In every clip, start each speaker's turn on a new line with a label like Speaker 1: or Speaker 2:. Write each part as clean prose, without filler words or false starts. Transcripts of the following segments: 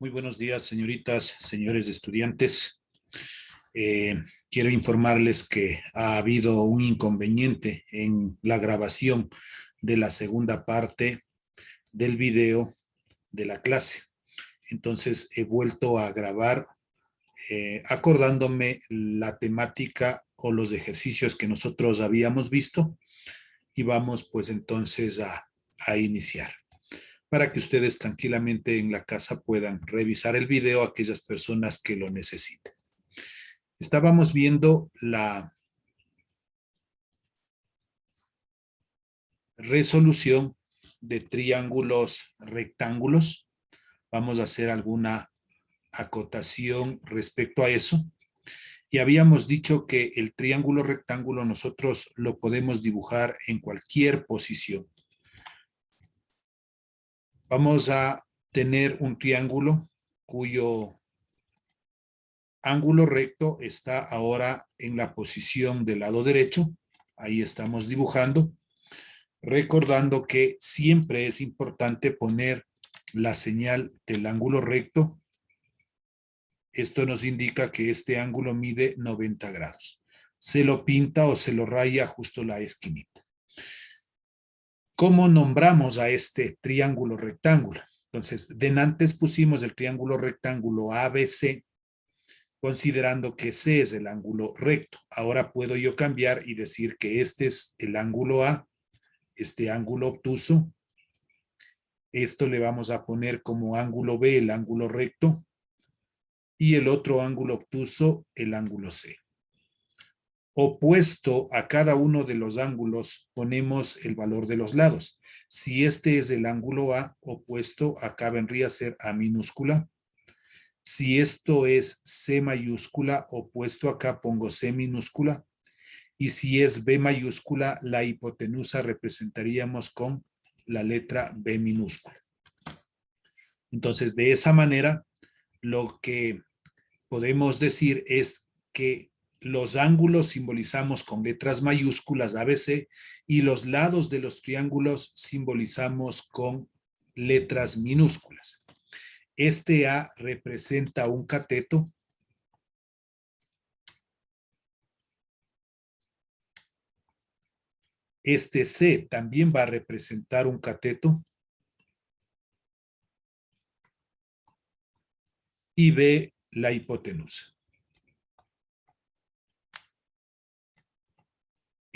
Speaker 1: Muy buenos días, señoritas, señores estudiantes. Quiero informarles que ha habido un inconveniente en la grabación de la segunda parte del video de la clase. Entonces he vuelto a grabar acordándome la temática o los ejercicios que nosotros habíamos visto y vamos pues entonces a iniciar, para que ustedes tranquilamente en la casa puedan revisar el video a aquellas personas que lo necesiten. Estábamos viendo la resolución de triángulos rectángulos. Vamos a hacer alguna acotación respecto a eso. Y habíamos dicho que el triángulo rectángulo nosotros lo podemos dibujar en cualquier posición. Vamos a tener un triángulo cuyo ángulo recto está ahora en la posición del lado derecho. Ahí estamos dibujando, recordando que siempre es importante poner la señal del ángulo recto. Esto nos indica que este ángulo mide 90 grados. Se lo pinta o se lo raya justo la esquinita. ¿Cómo nombramos a este triángulo rectángulo? Entonces, denantes pusimos el triángulo rectángulo ABC, considerando que C es el ángulo recto. Ahora puedo yo cambiar y decir que este es el ángulo A, este ángulo obtuso. Esto le vamos a poner como ángulo B, el ángulo recto, y el otro ángulo obtuso, el ángulo C. Opuesto a cada uno de los ángulos, ponemos el valor de los lados. Si este es el ángulo A, opuesto, acá vendría a ser A minúscula. Si esto es C mayúscula, opuesto acá pongo C minúscula. Y si es B mayúscula, la hipotenusa representaríamos con la letra B minúscula. Entonces, de esa manera, lo que podemos decir es que los ángulos simbolizamos con letras mayúsculas ABC y los lados de los triángulos simbolizamos con letras minúsculas. Este A representa un cateto. Este C también va a representar un cateto. Y B, la hipotenusa.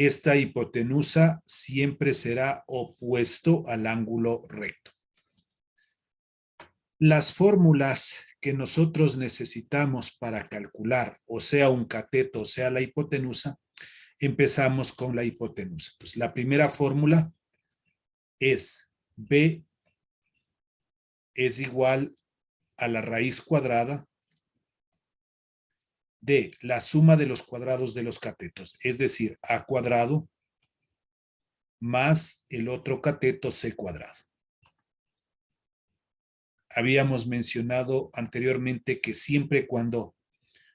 Speaker 1: Esta hipotenusa siempre será opuesto al ángulo recto. Las fórmulas que nosotros necesitamos para calcular, o sea, un cateto, o sea, la hipotenusa, empezamos con la hipotenusa. Pues la primera fórmula es B es igual a la raíz cuadrada de la suma de los cuadrados de los catetos, es decir, A cuadrado más el otro cateto C cuadrado. Habíamos mencionado anteriormente que siempre cuando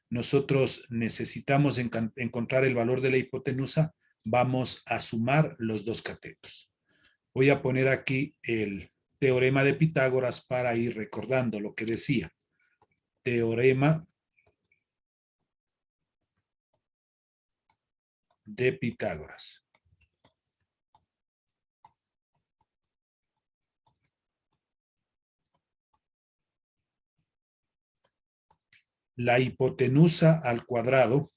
Speaker 1: nosotros necesitamos encontrar el valor de la hipotenusa, vamos a sumar los dos catetos. Voy a poner aquí el teorema de Pitágoras para ir recordando lo que decía. Teorema de Pitágoras. La hipotenusa al cuadrado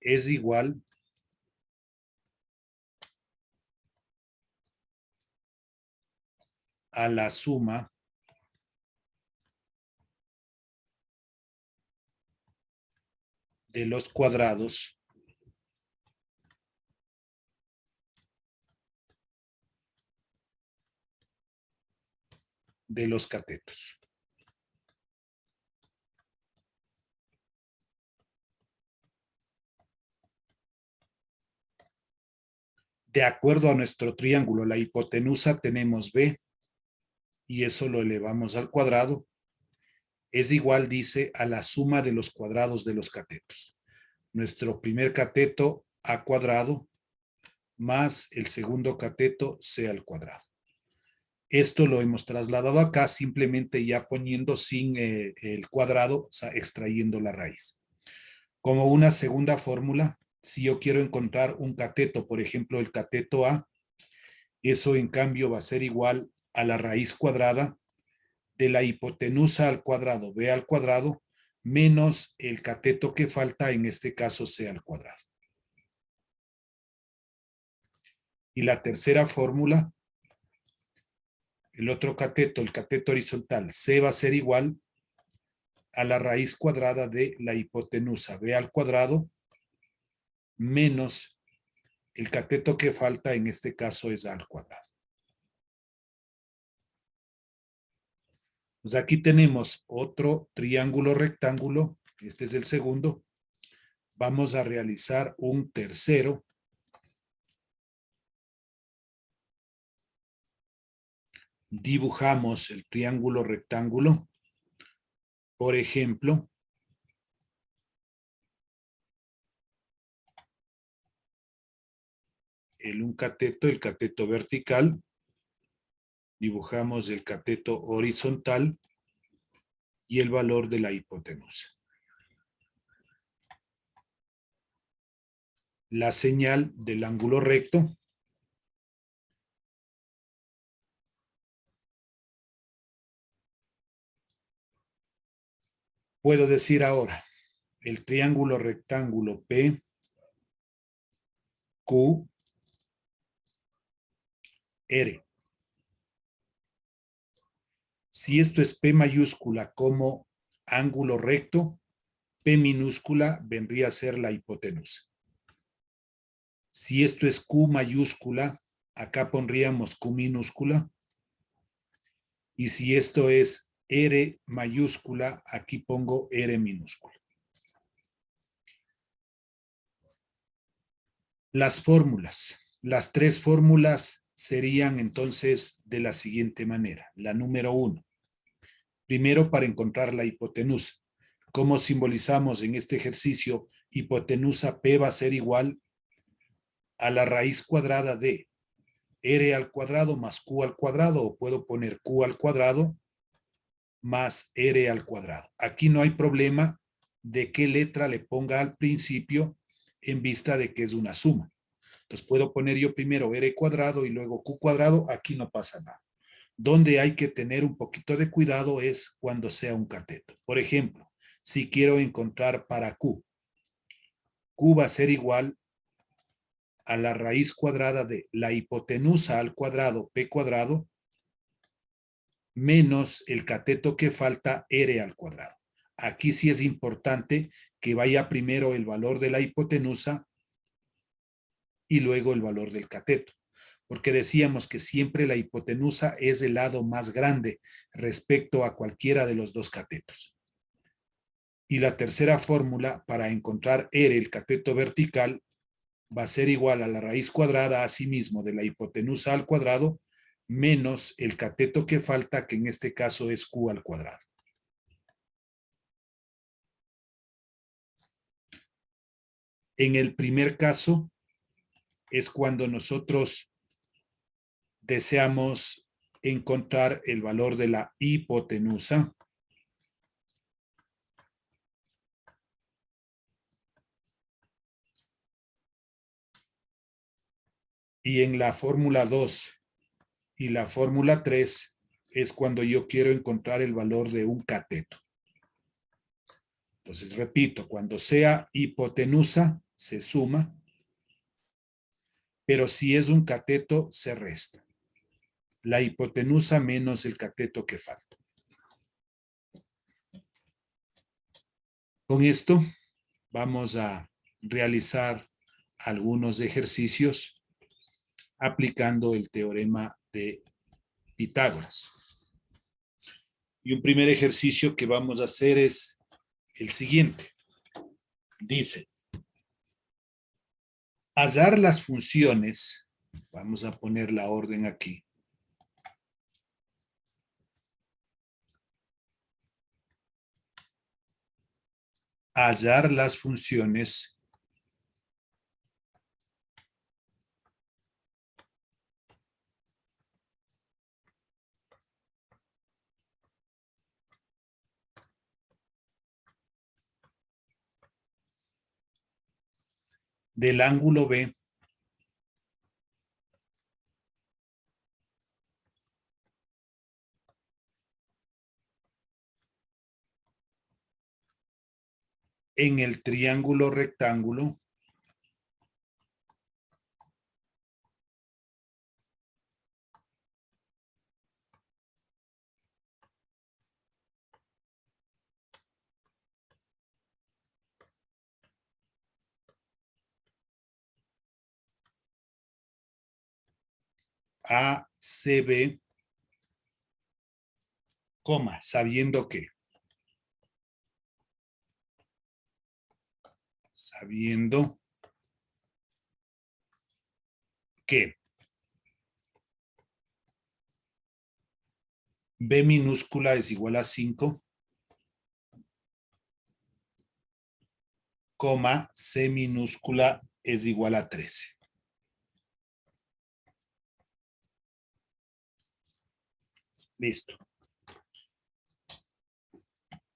Speaker 1: es igual a la suma de los cuadrados de los catetos. De acuerdo a nuestro triángulo, la hipotenusa tenemos B y eso lo elevamos al cuadrado, es igual, dice, a la suma de los cuadrados de los catetos. Nuestro primer cateto a cuadrado más el segundo cateto c al cuadrado. Esto lo hemos trasladado acá simplemente ya poniendo sin el cuadrado, o sea, extrayendo la raíz. Como una segunda fórmula, si yo quiero encontrar un cateto, por ejemplo, el cateto A, eso en cambio va a ser igual a la raíz cuadrada de la hipotenusa al cuadrado, b al cuadrado, menos el cateto que falta, en este caso c al cuadrado. Y la tercera fórmula, el otro cateto, el cateto horizontal, c va a ser igual a la raíz cuadrada de la hipotenusa b al cuadrado menos el cateto que falta, en este caso es a al cuadrado. Pues aquí tenemos otro triángulo rectángulo, este es el segundo. Vamos a realizar un tercero. Dibujamos el triángulo rectángulo. Por ejemplo, un cateto, el cateto vertical. Dibujamos el cateto horizontal y el valor de la hipotenusa. La señal del ángulo recto. Puedo decir ahora, el triángulo rectángulo P, Q, R. Si esto es P mayúscula como ángulo recto, P minúscula vendría a ser la hipotenusa. Si esto es Q mayúscula, acá pondríamos Q minúscula. Y si esto es R mayúscula, aquí pongo R minúscula. Las fórmulas. Las tres fórmulas serían entonces de la siguiente manera. La número 1. Primero, para encontrar la hipotenusa. ¿Cómo simbolizamos en este ejercicio? Hipotenusa P va a ser igual a la raíz cuadrada de R al cuadrado más Q al cuadrado, o puedo poner Q al cuadrado más R al cuadrado. Aquí no hay problema de qué letra le ponga al principio en vista de que es una suma. Entonces puedo poner yo primero R cuadrado y luego Q cuadrado, aquí no pasa nada. Donde hay que tener un poquito de cuidado es cuando sea un cateto. Por ejemplo, si quiero encontrar para Q, Q va a ser igual a la raíz cuadrada de la hipotenusa al cuadrado, P cuadrado, menos el cateto que falta, R al cuadrado. Aquí sí es importante que vaya primero el valor de la hipotenusa y luego el valor del cateto, porque decíamos que siempre la hipotenusa es el lado más grande respecto a cualquiera de los dos catetos. Y la tercera fórmula para encontrar R, el cateto vertical, va a ser igual a la raíz cuadrada asimismo de la hipotenusa al cuadrado menos el cateto que falta, que en este caso es Q al cuadrado. En el primer caso es cuando nosotros deseamos encontrar el valor de la hipotenusa. Y en la fórmula 2 y la fórmula 3 es cuando yo quiero encontrar el valor de un cateto. Entonces, repito, cuando sea hipotenusa, se suma, pero si es un cateto, se resta. La hipotenusa menos el cateto que falta. Con esto vamos a realizar algunos ejercicios aplicando el teorema de Pitágoras. Y un primer ejercicio que vamos a hacer es el siguiente. Dice, hallar las funciones, vamos a poner la orden aquí, hallar las funciones del ángulo B en el triángulo rectángulo ACB, sabiendo que B minúscula es igual a 5, C minúscula es igual a 13. Listo.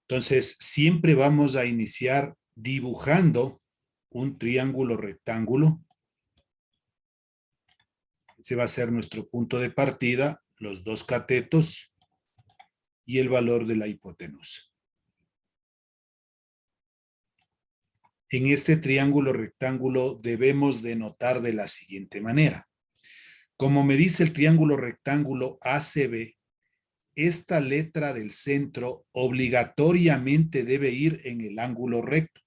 Speaker 1: Entonces, siempre vamos a iniciar dibujando un triángulo rectángulo. Ese va a ser nuestro punto de partida, los dos catetos y el valor de la hipotenusa. En este triángulo rectángulo debemos denotar de la siguiente manera. Como me dice el triángulo rectángulo ACB, esta letra del centro obligatoriamente debe ir en el ángulo recto.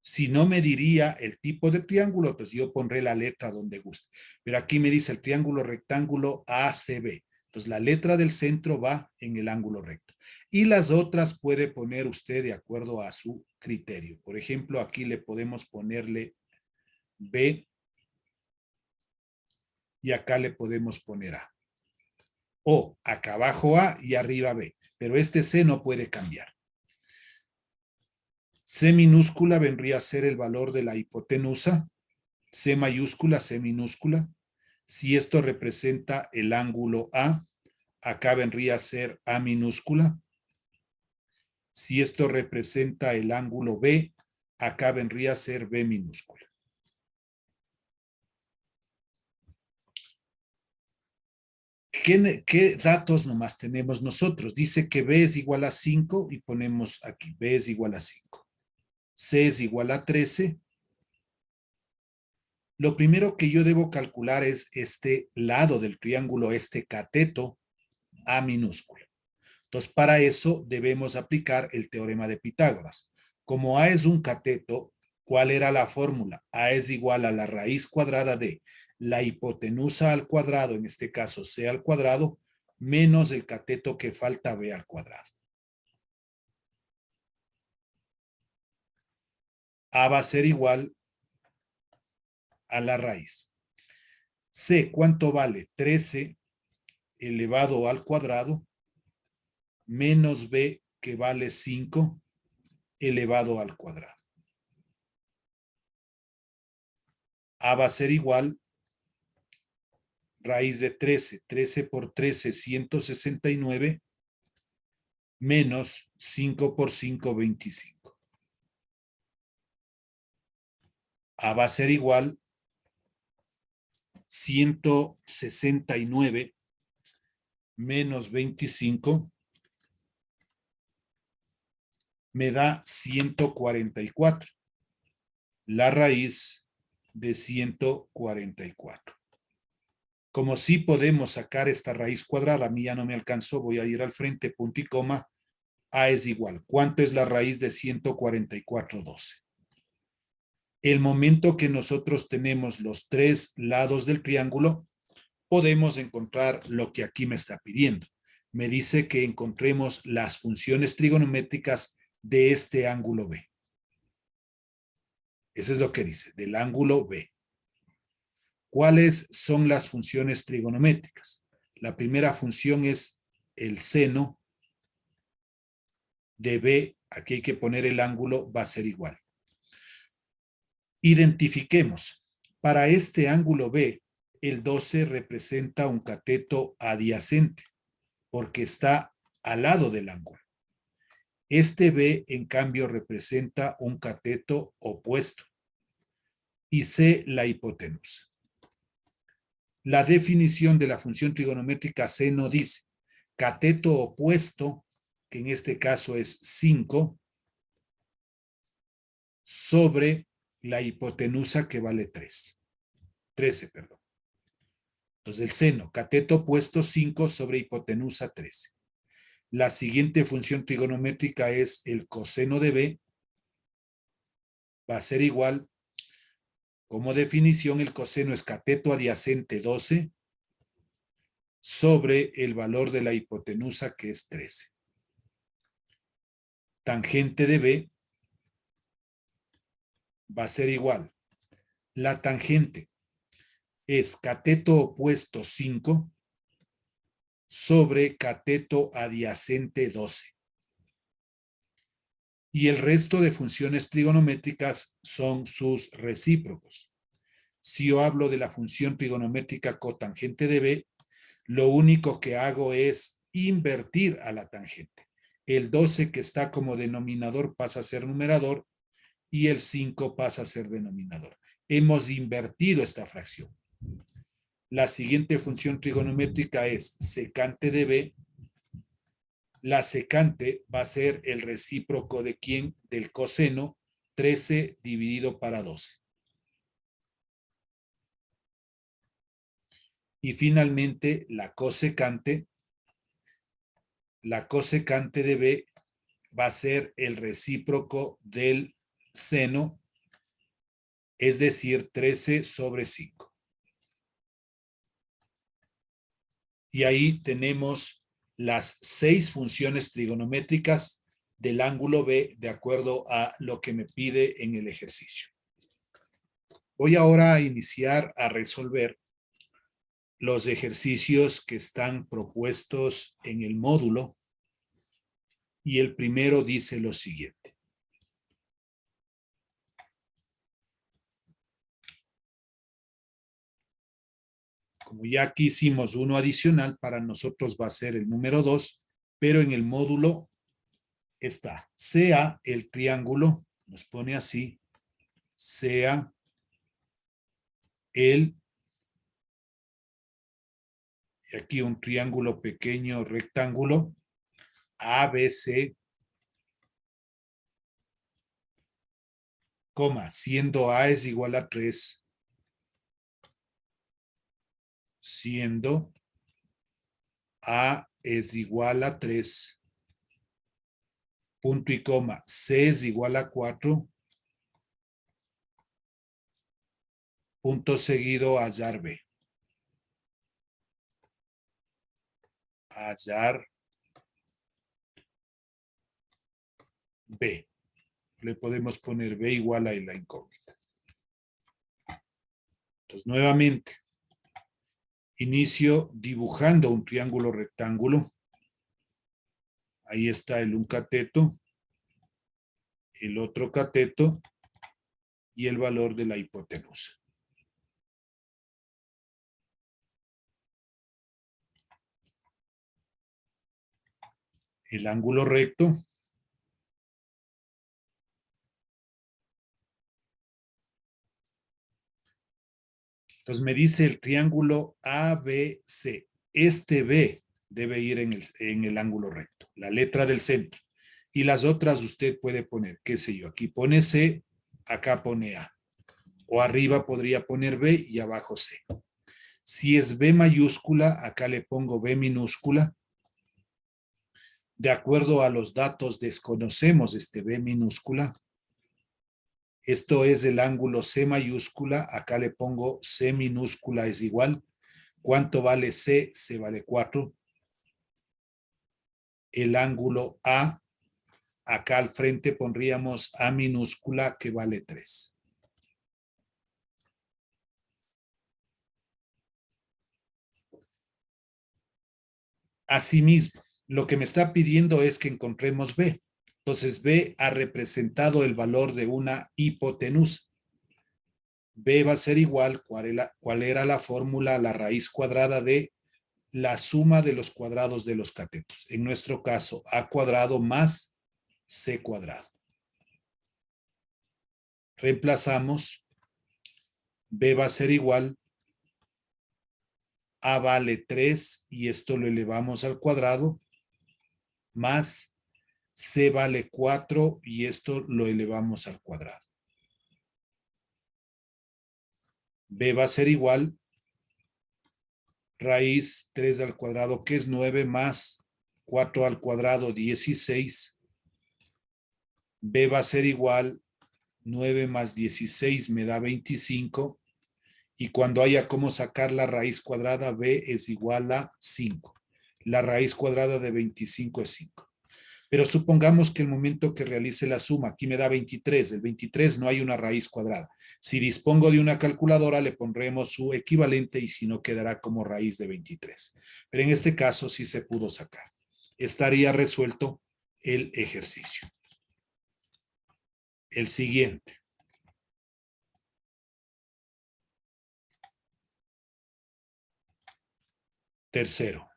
Speaker 1: Si no me diría el tipo de triángulo, pues yo pondré la letra donde guste. Pero aquí me dice el triángulo rectángulo ACB. Entonces la letra del centro va en el ángulo recto. Y las otras puede poner usted de acuerdo a su criterio. Por ejemplo, aquí le podemos ponerle B y acá le podemos poner A. O acá abajo A y arriba B. Pero este C no puede cambiar. C minúscula vendría a ser el valor de la hipotenusa. C mayúscula, C minúscula. Si esto representa el ángulo A, acá vendría a ser A minúscula. Si esto representa el ángulo B, acá vendría a ser B minúscula. ¿Qué datos nomás tenemos nosotros? Dice que B es igual a 5 y ponemos aquí, B es igual a 5. C es igual a 13. Lo primero que yo debo calcular es este lado del triángulo, este cateto A minúscula. Entonces, para eso debemos aplicar el teorema de Pitágoras. Como A es un cateto, ¿cuál era la fórmula? A es igual a la raíz cuadrada de la hipotenusa al cuadrado, en este caso C al cuadrado, menos el cateto que falta B al cuadrado. A va a ser igual a la raíz. C, ¿cuánto vale? 13 elevado al cuadrado menos B, que vale 5 elevado al cuadrado. A va a ser igual raíz de 13, 13 por 13, 169, menos 5 por 5, 25. A va a ser igual 169 menos 25 me da 144. La raíz de 144. Como sí podemos sacar esta raíz cuadrada, a mí ya no me alcanzó, voy a ir al frente, punto y coma, A es igual. ¿Cuánto es la raíz de 144? 12. El momento que nosotros tenemos los tres lados del triángulo, podemos encontrar lo que aquí me está pidiendo. Me dice que encontremos las funciones trigonométricas de este ángulo B. Eso es lo que dice, del ángulo B. ¿Cuáles son las funciones trigonométricas? La primera función es el seno de B aquí hay que poner el ángulo, va a ser igual. Identifiquemos. Para este ángulo B, el 12 representa un cateto adyacente, porque está al lado del ángulo. Este B, en cambio, representa un cateto opuesto. Y C, la hipotenusa. La definición de la función trigonométrica seno dice cateto opuesto, que en este caso es 5, sobre la hipotenusa que vale 13, perdón. Entonces el seno, cateto opuesto 5 sobre hipotenusa 13. La siguiente función trigonométrica es el coseno de B, va a ser igual, como definición, el coseno es cateto adyacente 12 sobre el valor de la hipotenusa que es 13. Tangente de B va a ser igual. La tangente es cateto opuesto 5 sobre cateto adyacente 12. Y el resto de funciones trigonométricas son sus recíprocos. Si yo hablo de la función trigonométrica cotangente de B, lo único que hago es invertir a la tangente. El 12 que está como denominador pasa a ser numerador y el 5 pasa a ser denominador. Hemos invertido esta fracción. La siguiente función trigonométrica es secante de B. La secante va a ser el recíproco de ¿quién? Del coseno, 13 dividido para 12. Y finalmente la cosecante de B va a ser el recíproco del seno, es decir, 13 sobre 5. Y ahí tenemos las 6 funciones trigonométricas del ángulo B de acuerdo a lo que me pide en el ejercicio. Voy ahora a iniciar a resolver los ejercicios que están propuestos en el módulo y el primero dice lo siguiente. Como ya aquí hicimos uno adicional, para nosotros va a ser el número 2, pero en el módulo está, sea el triángulo, nos pone así, sea el, y aquí un triángulo pequeño rectángulo, ABC, coma, siendo A es igual a 3, siendo A es igual a 3, punto y coma, C es igual a 4, punto seguido, hallar B. Hallar B. Le podemos poner B igual a la incógnita. Entonces, nuevamente, inicio dibujando un triángulo rectángulo. Ahí está un cateto, el otro cateto y el valor de la hipotenusa. El ángulo recto entonces me dice el triángulo ABC. Este B debe ir en el ángulo recto, la letra del centro. Y las otras usted puede poner, qué sé yo, aquí pone C, acá pone A. O arriba podría poner B y abajo C. Si es B mayúscula, acá le pongo B minúscula. De acuerdo a los datos, desconocemos este B minúscula. Esto es el ángulo C mayúscula. Acá le pongo C minúscula es igual. ¿Cuánto vale C? C vale 4. El ángulo A, acá al frente pondríamos A minúscula que vale 3. Asimismo, lo que me está pidiendo es que encontremos B. Entonces, B ha representado el valor de una hipotenusa. B va a ser igual, ¿cuál era la fórmula? La raíz cuadrada de la suma de los cuadrados de los catetos. En nuestro caso, A cuadrado más C cuadrado. Reemplazamos. B va a ser igual. A vale 3 y esto lo elevamos al cuadrado. Más C vale 4 y esto lo elevamos al cuadrado. B va a ser igual. Raíz 3 al cuadrado, que es 9, más 4 al cuadrado, 16. B va a ser igual, 9 más 16 me da 25. Y cuando haya cómo sacar la raíz cuadrada, B es igual a 5. La raíz cuadrada de 25 es 5. Pero supongamos que el momento que realice la suma, aquí me da 23. El 23 no hay una raíz cuadrada. Si dispongo de una calculadora, le pondremos su equivalente y si no, quedará como raíz de 23. Pero en este caso sí se pudo sacar. Estaría resuelto el ejercicio. El siguiente. Tercero.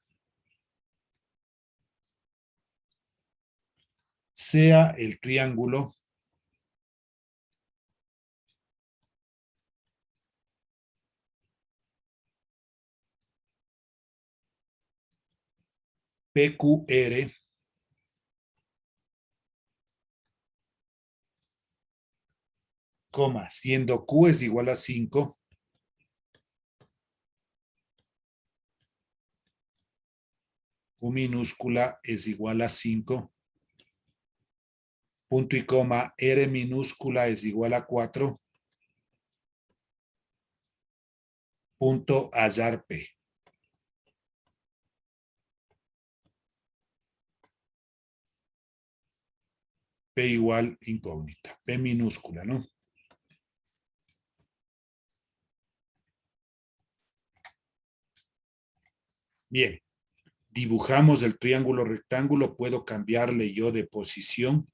Speaker 1: Sea el triángulo PQR coma, siendo Q es igual a 5, Q minúscula es igual a 5, punto y coma, R minúscula es igual a 4, punto hallar P. P igual incógnita, P minúscula, ¿no? Bien, dibujamos el triángulo rectángulo, puedo cambiarle yo de posición.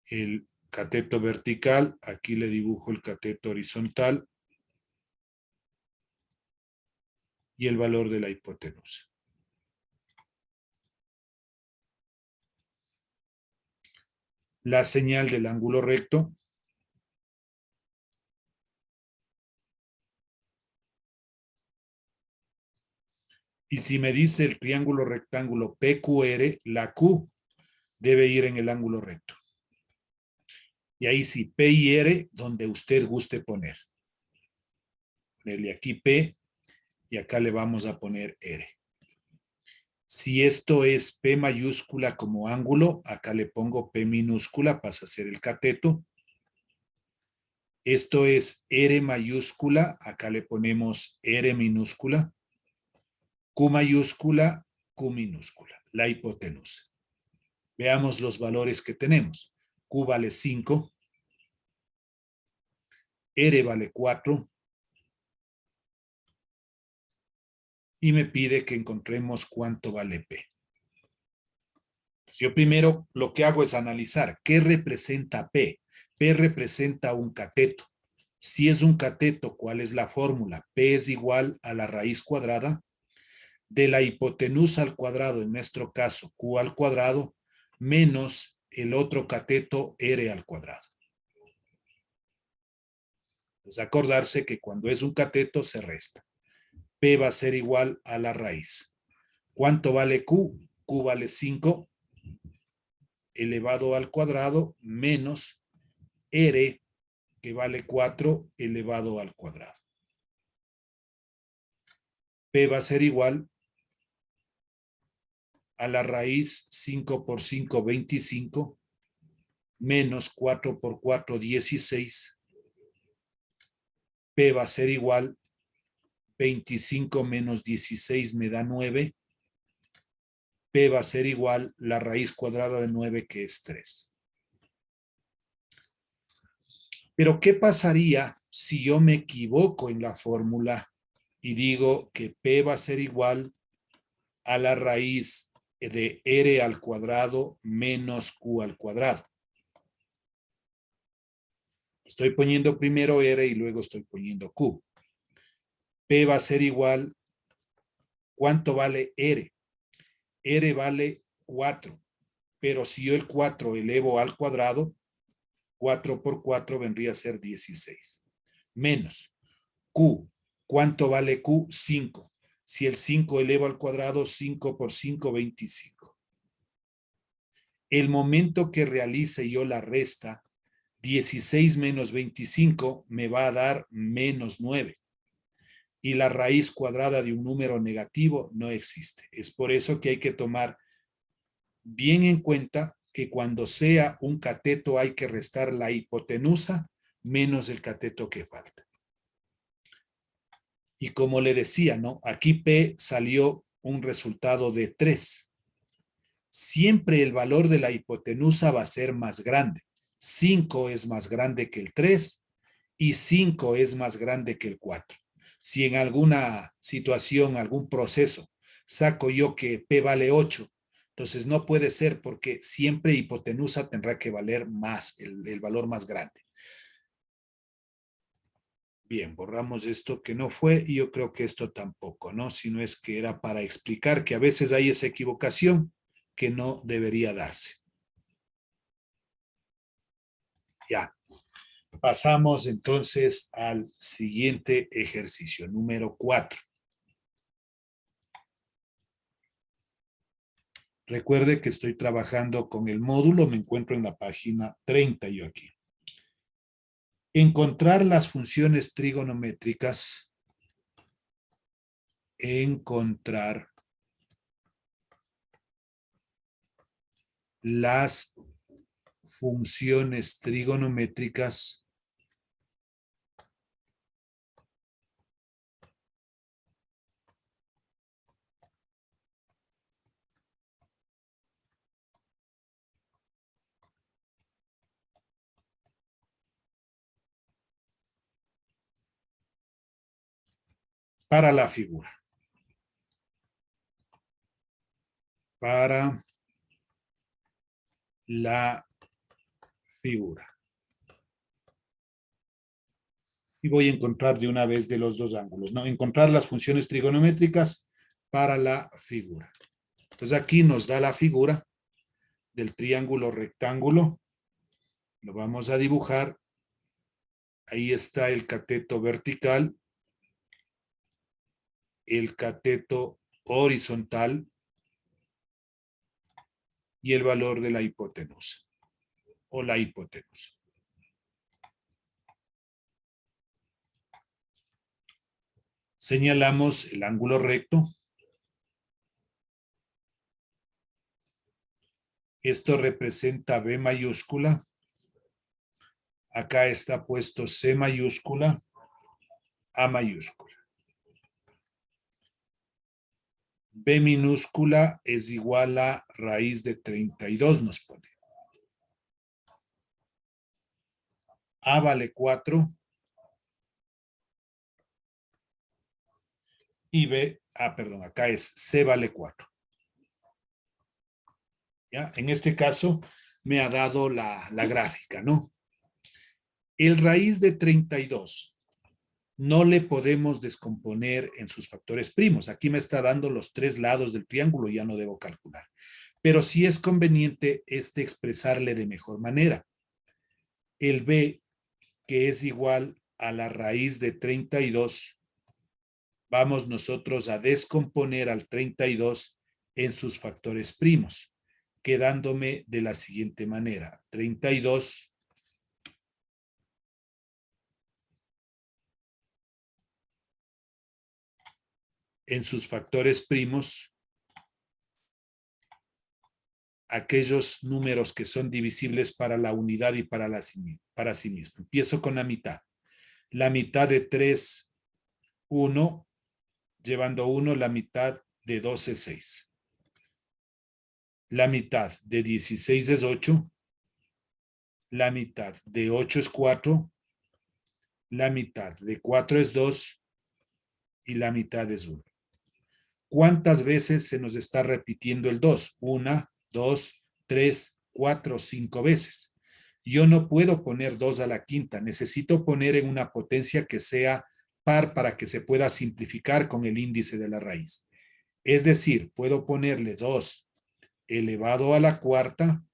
Speaker 1: El cateto vertical, aquí le dibujo el cateto horizontal y el valor de la hipotenusa. La señal del ángulo recto. Y si me dice el triángulo rectángulo PQR, la Q debe ir en el ángulo recto. Y ahí sí, P y R, donde usted guste poner. Ponerle aquí P y acá le vamos a poner R. Si esto es P mayúscula como ángulo, acá le pongo P minúscula, pasa a ser el cateto. Esto es R mayúscula, acá le ponemos R minúscula. Q mayúscula, Q minúscula, la hipotenusa. Veamos los valores que tenemos. Q vale 5, R vale 4, y me pide que encontremos cuánto vale P. Yo primero lo que hago es analizar qué representa P. P representa un cateto. Si es un cateto, ¿cuál es la fórmula? P es igual a la raíz cuadrada de la hipotenusa al cuadrado, en nuestro caso Q al cuadrado, menos el otro cateto R al cuadrado. Pues acordarse que cuando es un cateto se resta. P va a ser igual a la raíz. ¿Cuánto vale Q? Q vale 5 elevado al cuadrado menos R, que vale 4 elevado al cuadrado. P va a ser igual a la raíz 5 por 5, 25, menos 4 por 4, 16. P va a ser igual 25 menos 16 me da 9. P va a ser igual la raíz cuadrada de 9, que es 3. Pero ¿qué pasaría si yo me equivoco en la fórmula y digo que P va a ser igual a la raíz de R al cuadrado menos Q al cuadrado. Estoy poniendo primero R y luego estoy poniendo Q. P va a ser igual, ¿cuánto vale R? R vale 4, pero si yo el 4 elevo al cuadrado, 4 por 4 vendría a ser 16. Menos Q. ¿Cuánto vale Q? 5. Si el 5 elevo al cuadrado, 5 por 5, 25. El momento que realice yo la resta, 16 menos 25 me va a dar menos 9. Y la raíz cuadrada de un número negativo no existe. Es por eso que hay que tomar bien en cuenta que cuando sea un cateto hay que restar la hipotenusa menos el cateto que falta. Y como le decía, ¿no? Aquí P salió un resultado de 3. Siempre el valor de la hipotenusa va a ser más grande. 5 es más grande que el 3 y 5 es más grande que el 4. Si en alguna situación, algún proceso, saco yo que P vale 8, entonces no puede ser porque siempre hipotenusa tendrá que valer más, el valor más grande. Bien, borramos esto que no fue y yo creo que esto tampoco, ¿no? Sino es que era para explicar que a veces hay esa equivocación que no debería darse. Ya. Pasamos entonces al siguiente ejercicio, número 4. Recuerde que estoy trabajando con el módulo, me encuentro en la página 30 yo aquí. Encontrar las funciones trigonométricas. Encontrar las funciones trigonométricas para la figura. Para la figura. Y voy a encontrar de una vez de los dos ángulos, ¿no? Encontrar las funciones trigonométricas para la figura. Entonces aquí nos da la figura del triángulo rectángulo. Lo vamos a dibujar. Ahí está el cateto vertical, el cateto horizontal y el valor de la hipotenusa o la hipotenusa. Señalamos el ángulo recto. Esto representa B mayúscula. Acá está puesto C mayúscula, A mayúscula. B minúscula es igual a raíz de 32 nos pone. A vale 4. Y B, perdón, acá es C vale 4. ¿Ya? En este caso me ha dado la gráfica, ¿no? El raíz de 32 no le podemos descomponer en sus factores primos. Aquí me está dando los 3 lados del triángulo, ya no debo calcular. Pero sí es conveniente expresarle de mejor manera. El B, que es igual a la raíz de 32, vamos nosotros a descomponer al 32 en sus factores primos, quedándome de la siguiente manera. 32 en sus factores primos, aquellos números que son divisibles para la unidad y para sí mismo. Empiezo con la mitad. La mitad de 3, 1, llevando 1, la mitad de 2 es 6. La mitad de 16 es 8. La mitad de 8 es 4. La mitad de 4 es 2. y la mitad es 1. ¿Cuántas veces se nos está repitiendo el 2? 1, 2, 3, 4, 5 veces. Yo no puedo poner 2 a la quinta, necesito poner en una potencia que sea par para que se pueda simplificar con el índice de la raíz. Es decir, puedo ponerle 2 elevado a la cuarta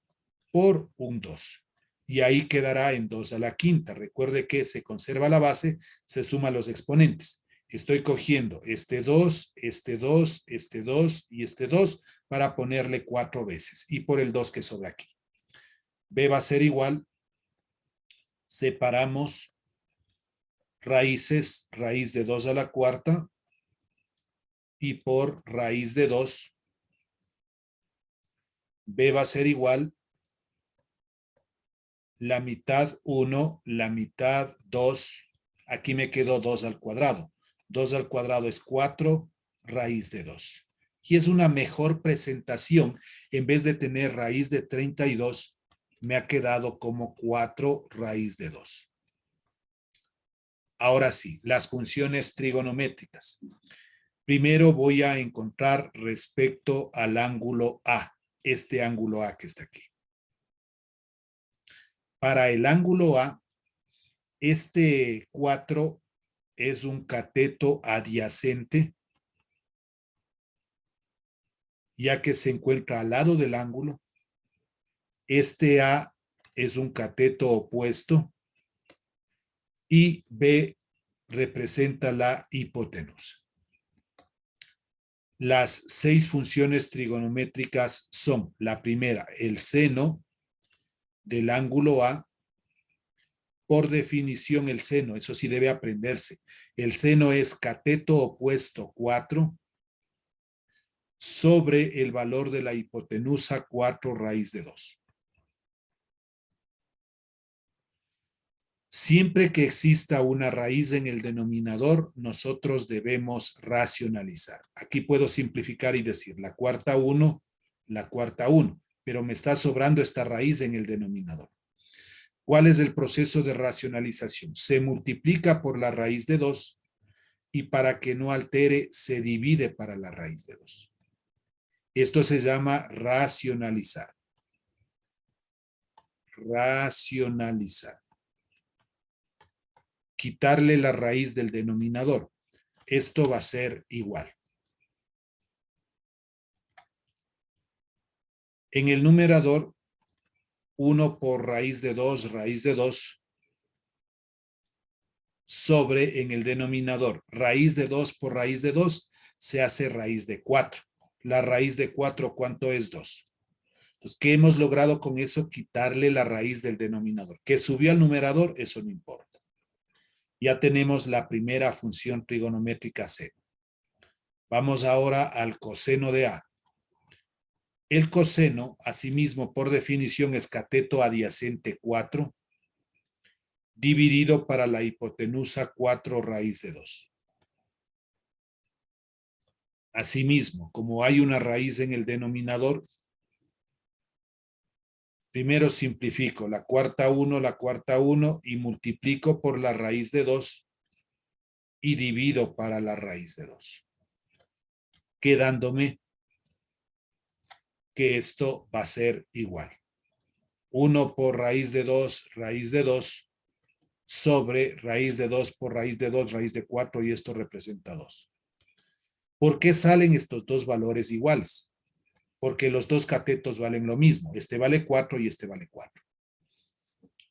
Speaker 1: por un 2. Y ahí quedará en 2 a la quinta. Recuerde que se conserva la base, se suman los exponentes. Estoy cogiendo este 2, este 2, este 2 y este 2 para ponerle 4 veces. Y por el 2 que sobra aquí. B va a ser igual. Separamos raíces, raíz de 2 a la cuarta y por raíz de 2. B va a ser igual la mitad 1, la mitad 2. Aquí me quedó 2 al cuadrado. 2 al cuadrado es 4 raíz de 2. Y es una mejor presentación. En vez de tener raíz de 32, me ha quedado como 4 raíz de 2. Ahora sí, las funciones trigonométricas. Primero voy a encontrar respecto al ángulo A, este ángulo A que está aquí. Para el ángulo A, este 4 es un cateto adyacente, ya que se encuentra al lado del ángulo. Este A es un cateto opuesto y B representa la hipotenusa. Las 6 funciones trigonométricas son: la primera, el seno del ángulo A. Por definición, el seno, eso sí debe aprenderse. El seno es cateto opuesto 4 sobre el valor de la hipotenusa 4 raíz de 2. Siempre que exista una raíz en el denominador, nosotros debemos racionalizar. Aquí puedo simplificar y decir la cuarta 1, pero me está sobrando esta raíz en el denominador. ¿Cuál es el proceso de racionalización? Se multiplica por la raíz de 2 y para que no altere, se divide para la raíz de 2. Esto se llama racionalizar. Racionalizar. Quitarle la raíz del denominador. Esto va a ser igual. En el numerador, 1 por raíz de 2 sobre en el denominador. Raíz de 2 por raíz de 2 se hace raíz de 4. La raíz de 4, ¿cuánto es 2? Entonces, ¿qué hemos logrado con eso? Quitarle la raíz del denominador. ¿Que subió al numerador? Eso no importa. Ya tenemos la primera función trigonométrica C. Vamos ahora al coseno de A. El coseno, asimismo, por definición, es cateto adyacente 4 dividido para la hipotenusa 4 raíz de 2. Asimismo, como hay una raíz en el denominador, primero simplifico la cuarta 1 y multiplico por la raíz de 2 y divido para la raíz de 2. Quedándome que esto va a ser igual. 1 por raíz de 2 sobre raíz de 2 por raíz de 2, raíz de 4, y esto representa 2. ¿Por qué salen estos dos valores iguales? Porque los dos catetos valen lo mismo. Este vale 4 y este vale 4.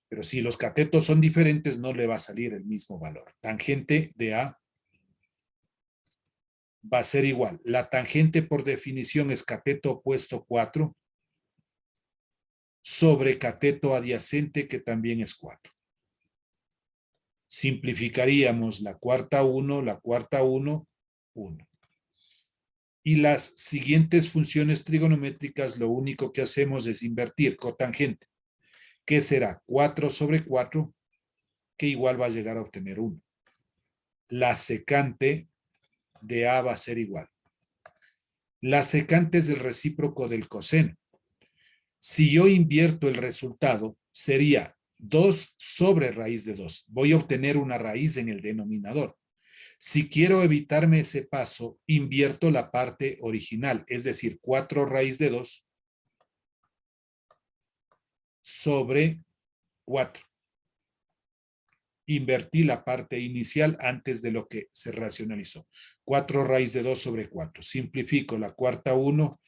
Speaker 1: Pero si los catetos son diferentes, no le va a salir el mismo valor. Tangente de A va a ser igual. La tangente por definición es cateto opuesto 4 sobre cateto adyacente, que también es 4. Simplificaríamos la cuarta 1, 1. Y las siguientes funciones trigonométricas, lo único que hacemos es invertir cotangente, que será 4 sobre 4, que igual va a llegar a obtener 1. La secante de A va a ser igual. La secante es el recíproco del coseno. Si yo invierto el resultado, sería 2 sobre raíz de 2. Voy a obtener una raíz en el denominador. Si quiero evitarme ese paso, invierto la parte original, es decir, 4 raíz de 2 sobre 4. Invertí la parte inicial antes de lo que se racionalizó. 4 raíz de 2 sobre 4. Simplifico la cuarta 1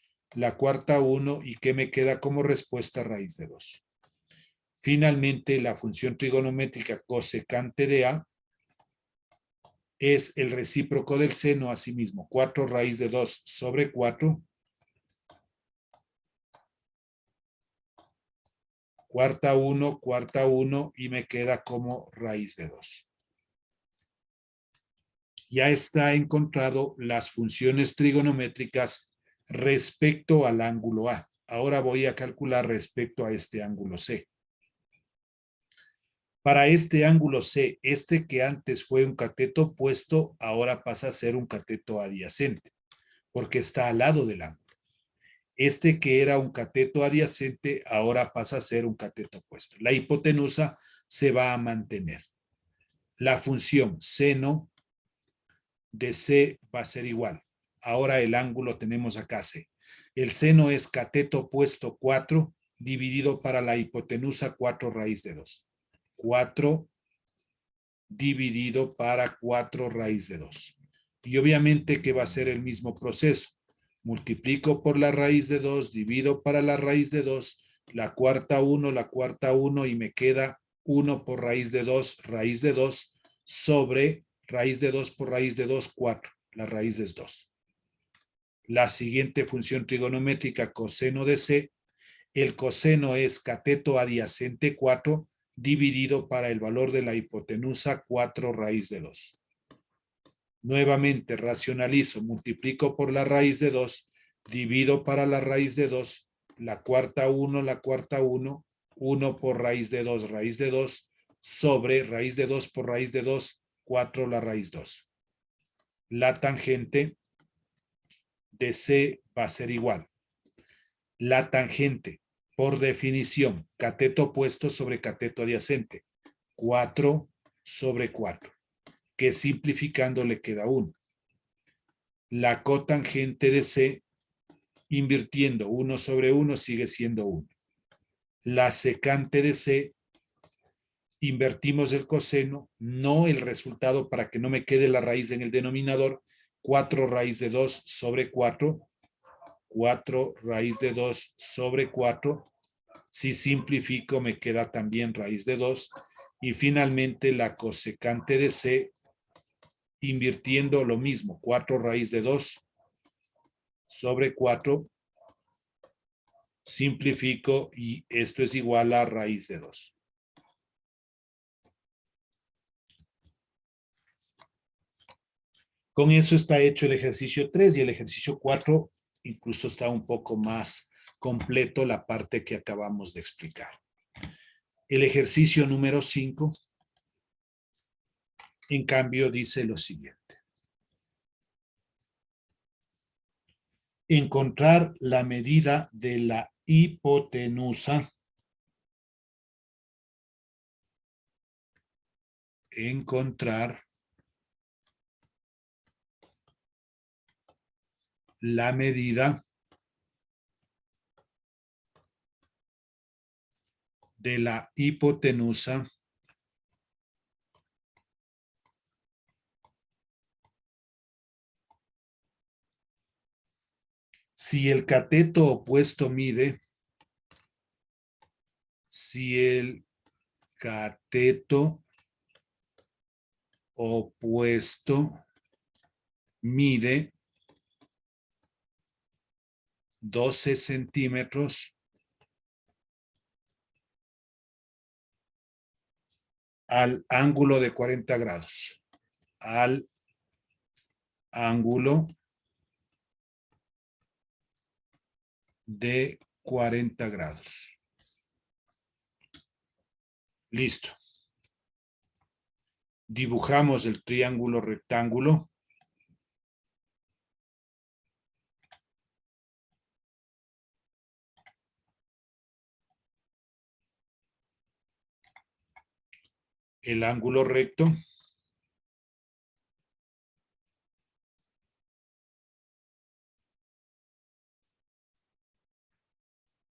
Speaker 1: y ¿qué me queda como respuesta? Raíz de 2. Finalmente, la función trigonométrica cosecante de A es el recíproco del seno, asimismo, 4 raíz de 2 sobre 4, cuarta 1, y me queda como raíz de 2. Ya está encontrado las funciones trigonométricas respecto al ángulo A. Ahora voy a calcular respecto a este ángulo C. Para este ángulo C, este que antes fue un cateto opuesto, ahora pasa a ser un cateto adyacente, porque está al lado del ángulo. Este que era un cateto adyacente, ahora pasa a ser un cateto opuesto. La hipotenusa se va a mantener. La función seno de C va a ser igual. Ahora el ángulo tenemos acá C. El seno es cateto opuesto 4 dividido para la hipotenusa 4 raíz de 2. 4 dividido para 4 raíz de 2. Y obviamente que va a ser el mismo proceso. Multiplico por la raíz de 2, divido para la raíz de 2, la cuarta 1 y me queda 1 por raíz de 2 sobre raíz de 2 por raíz de 2, 4. La raíz es 2. La siguiente función trigonométrica, coseno de C, el coseno es cateto adyacente 4 dividido para el valor de la hipotenusa 4 raíz de 2. Nuevamente racionalizo, multiplico por la raíz de 2, divido para la raíz de 2, la cuarta 1, 1 por raíz de 2, sobre raíz de 2 por raíz de 2, 4 la raíz 2. La tangente de C va a ser igual. La tangente, por definición, cateto opuesto sobre cateto adyacente, 4 sobre 4, que simplificando le queda 1. La cotangente de C, invirtiendo 1 sobre 1, sigue siendo 1. La secante de C, invertimos el coseno, no el resultado para que no me quede la raíz en el denominador, 4 raíz de 2 sobre 4, 4 raíz de 2 sobre 4. Si simplifico, me queda también raíz de 2. Y finalmente la cosecante de C, invirtiendo lo mismo, 4 raíz de 2 sobre 4. Simplifico y esto es igual a raíz de 2. Con eso está hecho el ejercicio 3 y el ejercicio 4 incluso está un poco más completo la parte que acabamos de explicar. El ejercicio número 5, en cambio, dice lo siguiente. Encontrar la medida de la hipotenusa. Encontrar la medida de la hipotenusa si el cateto opuesto mide, si el cateto opuesto mide 12 centímetros al ángulo de 40 grados. Al ángulo de 40 grados. Listo. Dibujamos el triángulo rectángulo. El ángulo recto.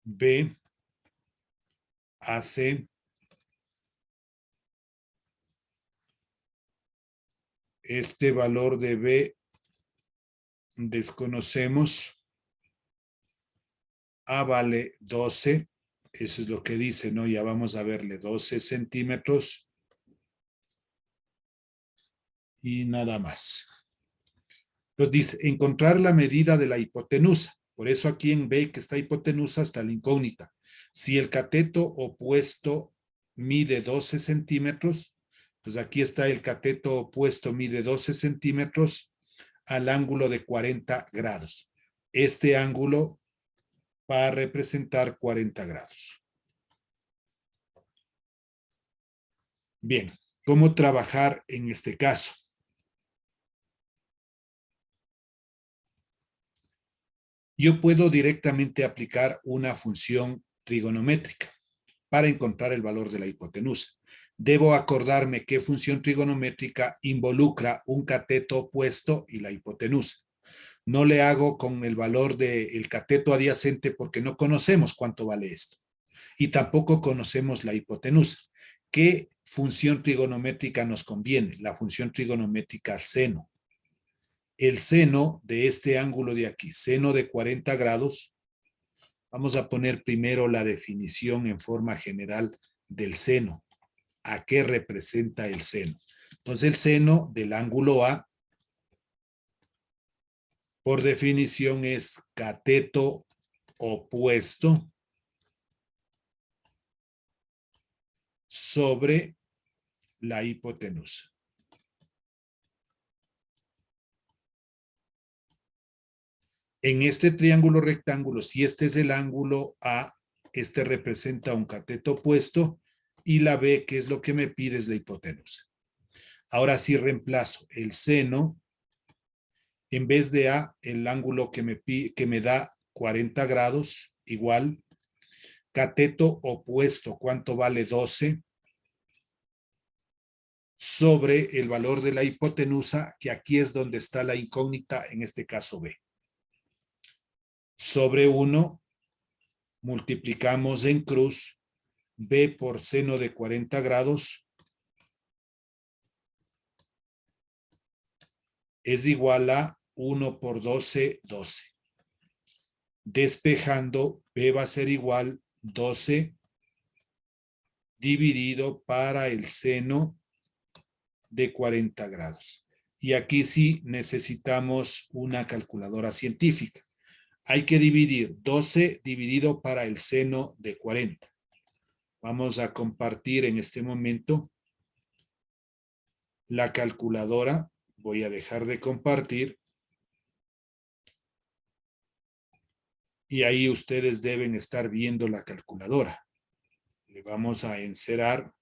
Speaker 1: B hace este valor de B desconocemos. A vale 12. Eso es lo que dice, ¿no? Ya vamos a verle 12 centímetros. Y nada más. Entonces dice, encontrar la medida de la hipotenusa. Por eso aquí en B, que está hipotenusa, está la incógnita. Si el cateto opuesto mide 12 centímetros, pues aquí está el cateto opuesto mide 12 centímetros al ángulo de 40 grados. Este ángulo va a representar 40 grados. Bien, ¿cómo trabajar en este caso? Yo puedo directamente aplicar una función trigonométrica para encontrar el valor de la hipotenusa. Debo acordarme qué función trigonométrica involucra un cateto opuesto y la hipotenusa. No le hago con el valor del cateto adyacente porque no conocemos cuánto vale esto. Y tampoco conocemos la hipotenusa. ¿Qué función trigonométrica nos conviene? La función trigonométrica al seno. El seno de este ángulo de aquí, seno de 40 grados, vamos a poner primero la definición en forma general del seno. ¿A qué representa el seno? Entonces, el seno del ángulo A, por definición, es cateto opuesto sobre la hipotenusa. En este triángulo rectángulo, si este es el ángulo A, este representa un cateto opuesto y la B, que es lo que me pide, es la hipotenusa. Ahora sí reemplazo el seno, en vez de A, el ángulo que me da 40 grados, igual, cateto opuesto, ¿cuánto vale 12? Sobre el valor de la hipotenusa, que aquí es donde está la incógnita, en este caso B. Sobre 1, multiplicamos en cruz, B por seno de 40 grados es igual a 1 por 12, 12. Despejando, B va a ser igual 12 dividido para el seno de 40 grados. Y aquí sí necesitamos una calculadora científica. Hay que dividir 12 dividido para el seno de 40. Vamos a compartir en este momento la calculadora. Voy a dejar de compartir. Y ahí ustedes deben estar viendo la calculadora. Le vamos a encerar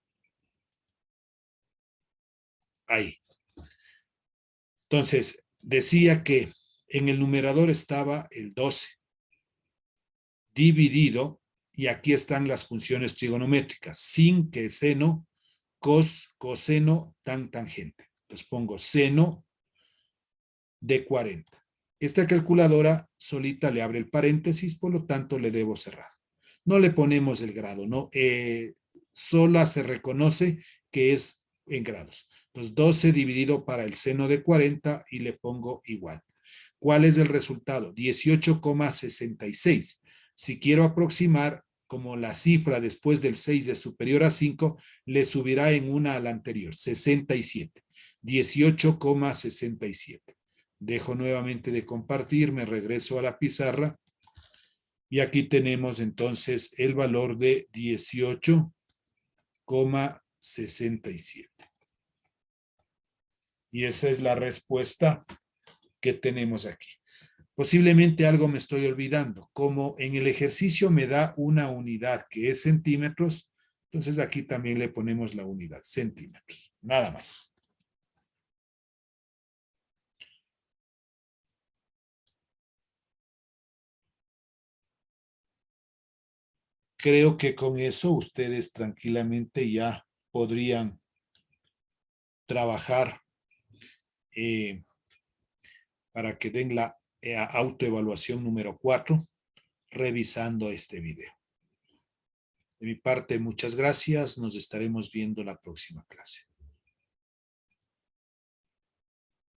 Speaker 1: ahí. Entonces, decía que en el numerador estaba el 12 dividido, y aquí están las funciones trigonométricas, sin, que seno, cos, coseno, tan, tangente. Entonces pongo seno de 40. Esta calculadora solita le abre el paréntesis, por lo tanto le debo cerrar. No le ponemos el grado, ¿no? Sola se reconoce que es en grados. Entonces 12 dividido para el seno de 40 y le pongo igual. ¿Cuál es el resultado? 18,66. Si quiero aproximar, como la cifra después del 6 es superior a 5, le subirá en una a la anterior, 67. 18,67. Dejo nuevamente de compartir, me regreso a la pizarra y aquí tenemos entonces el valor de 18,67. Y esa es la respuesta que tenemos aquí. Posiblemente algo me estoy olvidando. Como en el ejercicio me da una unidad que es centímetros, entonces aquí también le ponemos la unidad, centímetros. Nada más. Creo que con eso ustedes tranquilamente ya podrían trabajar para que den la autoevaluación número 4. revisando este video. De mi parte, muchas gracias. Nos estaremos viendo la próxima clase.